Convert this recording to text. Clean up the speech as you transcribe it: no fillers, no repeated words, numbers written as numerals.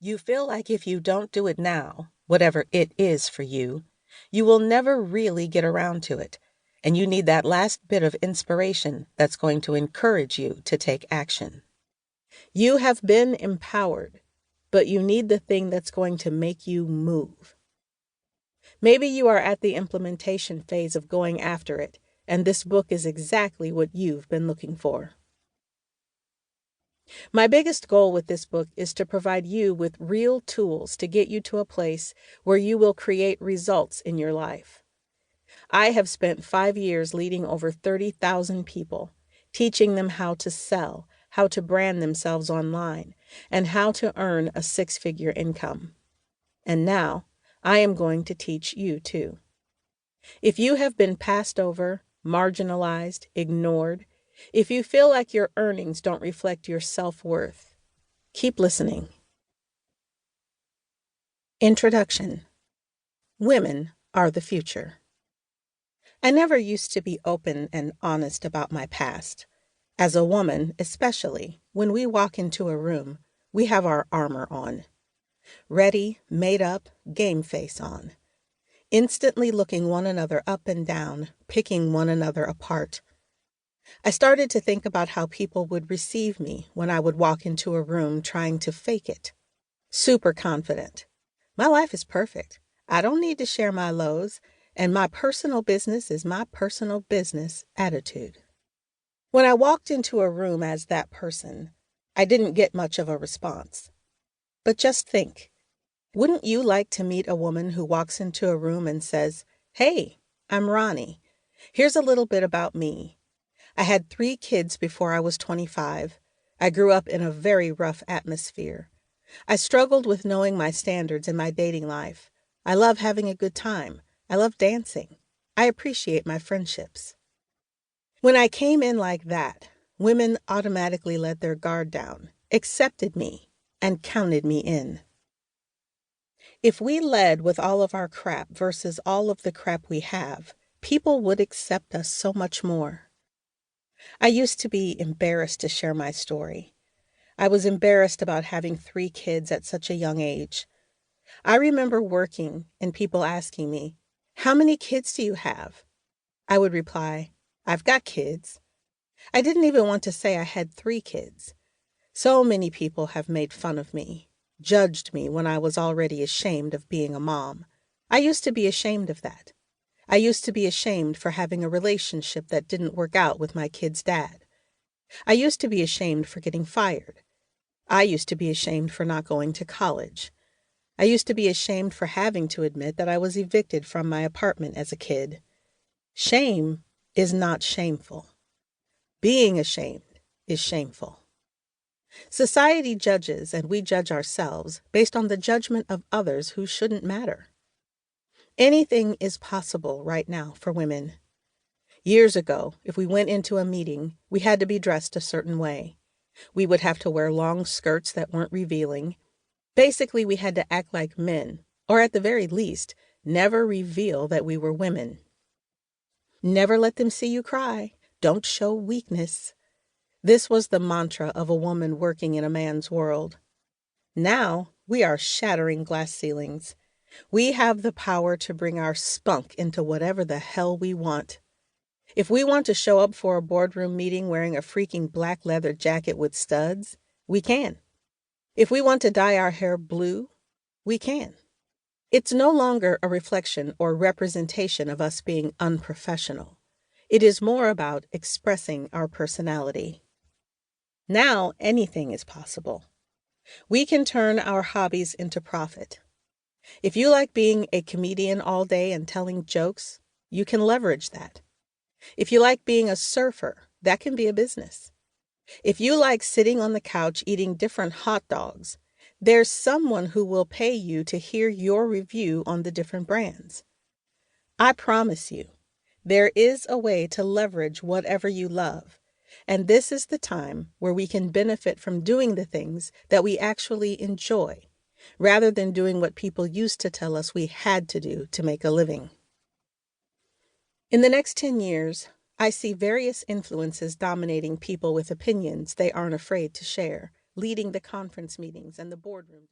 You feel like if you don't do it now, whatever it is for you will never really get around to it, and you need that last bit of inspiration that's going to encourage you to take action. You have been empowered, but you need the thing that's going to make you move. Maybe you are at the implementation phase of going after it, and this book is exactly what you've been looking for. My biggest goal with this book is to provide you with real tools to get you to a place where you will create results in your life. I have spent 5 years leading over 30,000 people, teaching them how to sell, how to brand themselves online, and how to earn a 6-figure income. And now, I am going to teach you too. If you have been passed over, marginalized, ignored, if you feel like your earnings don't reflect your self-worth, keep listening. Introduction. Women are the future. I never used to be open and honest about my past. As a woman, especially, when we walk into a room, we have our armor on. Ready, made up, game face on. Instantly looking one another up and down, picking one another apart. I started to think about how people would receive me when I would walk into a room trying to fake it. Super confident. My life is perfect. I don't need to share my lows, and my personal business is my personal business attitude. When I walked into a room as that person, I didn't get much of a response. But just think, wouldn't you like to meet a woman who walks into a room and says, "Hey, I'm Ronne. Here's a little bit about me. I had 3 kids before I was 25. I grew up in a very rough atmosphere. I struggled with knowing my standards in my dating life. I love having a good time. I love dancing. I appreciate my friendships." When I came in like that, women automatically let their guard down, accepted me, and counted me in. If we led with all of our crap versus all of the crap we have, people would accept us so much more. I used to be embarrassed to share my story. I was embarrassed about having 3 kids at such a young age. I remember working and people asking me, "How many kids do you have?" I would reply, "I've got kids." I didn't even want to say I had 3 kids. So many people have made fun of me, judged me when I was already ashamed of being a mom. I used to be ashamed of that. I used to be ashamed for having a relationship that didn't work out with my kid's dad. I used to be ashamed for getting fired. I used to be ashamed for not going to college. I used to be ashamed for having to admit that I was evicted from my apartment as a kid. Shame is not shameful. Being ashamed is shameful. Society judges, and we judge ourselves based on the judgment of others who shouldn't matter. Anything is possible right now for women. Years ago, if we went into a meeting, we had to be dressed a certain way. We would have to wear long skirts that weren't revealing. Basically, we had to act like men, or at the very least, never reveal that we were women. Never let them see you cry. Don't show weakness. This was the mantra of a woman working in a man's world. Now, we are shattering glass ceilings. We have the power to bring our spunk into whatever the hell we want. If we want to show up for a boardroom meeting wearing a freaking black leather jacket with studs, we can. If we want to dye our hair blue, we can. It's no longer a reflection or representation of us being unprofessional. It is more about expressing our personality. Now anything is possible. We can turn our hobbies into profit. If you like being a comedian all day and telling jokes, you can leverage that. If you like being a surfer, that can be a business. If you like sitting on the couch eating different hot dogs, there's someone who will pay you to hear your review on the different brands. I promise you, there is a way to leverage whatever you love, and this is the time where we can benefit from doing the things that we actually enjoy, rather than doing what people used to tell us we had to do to make a living. In the next 10 years, I see various influences dominating people with opinions they aren't afraid to share, leading the conference meetings and the boardroom.